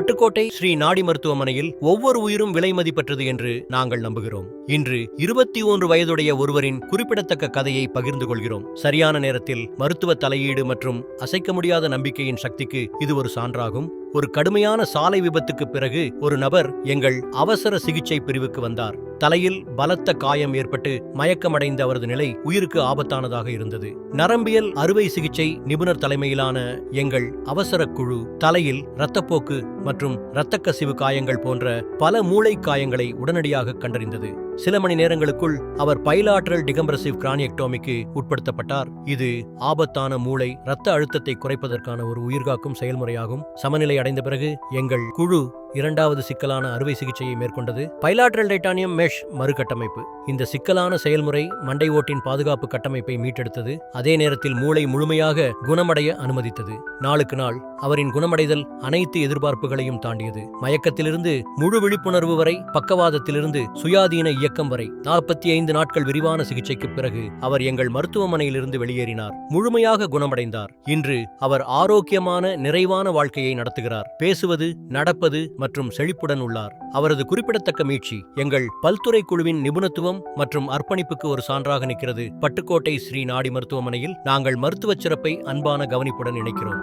பட்டுக்கோட்டை ஸ்ரீ நாடி மருத்துவமனையில் ஒவ்வொரு உயிரும் விலை மதிப்பற்றது என்று நாங்கள் நம்புகிறோம். இன்று 21 வயதுடைய ஒருவரின் குறிப்பிடத்தக்க கதையை பகிர்ந்து கொள்கிறோம். சரியான நேரத்தில் மருத்துவ தலையீடு மற்றும் அசைக்க முடியாத நம்பிக்கையின் சக்திக்கு இது ஒரு சான்றாகும். ஒரு கடுமையான சாலை விபத்துக்கு பிறகு ஒரு நபர் எங்கள் அவசர சிகிச்சை பிரிவுக்கு வந்தார். தலையில் பலத்த காயம் ஏற்பட்டு மயக்கமடைந்த அவரது நிலை உயிருக்கு ஆபத்தானதாக இருந்தது. நரம்பியல் அறுவை சிகிச்சை நிபுணர் தலைமையிலான எங்கள் அவசர குழு தலையில் இரத்தப்போக்கு மற்றும் இரத்தக்கசிவு காயங்கள் போன்ற பல மூளை காயங்களை உடனடியாக கண்டறிந்தது. சில மணி நேரங்களுக்குள் அவர் பைலாட்ரல் டிகம்ப்ரசிவ் கிரானியக்டோமிக்கு உட்படுத்தப்பட்டார். இது ஆபத்தான மூளை இரத்த அழுத்தத்தை குறைப்பதற்கான ஒரு உயிர்காக்கும் செயல்முறையாகும். சமநிலை அடைந்த பிறகு எங்கள் குழு இரண்டாவது சிக்கலான அறுவை சிகிச்சையை மேற்கொண்டது. பைலாட்ரல் டைட்டானியம் மெஷ் மறுகட்டமைப்பு. இந்த சிக்கலான செயல்முறை மண்டை ஓட்டின் பாதுகாப்பு கட்டமைப்பை மீட்டெடுத்தது. அதே நேரத்தில் மூளை முழுமையாக குணமடைய அனுமதித்தது. நாளுக்கு நாள் அவரின் குணமடைதல் அனைத்து எதிர்பார்ப்புகளையும் தாண்டியது. மயக்கத்திலிருந்து முழு விழிப்புணர்வு வரை, பக்கவாதத்திலிருந்து சுயாதீன இயக்கம் வரை 45 நாட்கள் விரிவான சிகிச்சைக்கு பிறகு அவர் எங்கள் மருத்துவமனையிலிருந்து வெளியேறினார். முழுமையாக குணமடைந்தார். இன்று அவர் ஆரோக்கியமான நிறைவான வாழ்க்கையை நடத்துகிறார். பேசுவது, நடப்பது மற்றும் செழிப்புடன் உள்ளார். அவரது குறிப்பிடத்தக்க மீட்சி எங்கள் பல்துறை குழுவின் நிபுணத்துவம் மற்றும் அர்ப்பணிப்புக்கு ஒரு சான்றாக நிற்கிறது. பட்டுக்கோட்டை ஸ்ரீ நாடி மருத்துவமனையில் நாங்கள் மருத்துவச் சிறப்பை அன்பான கவனிப்புடன் இணைக்கிறோம்.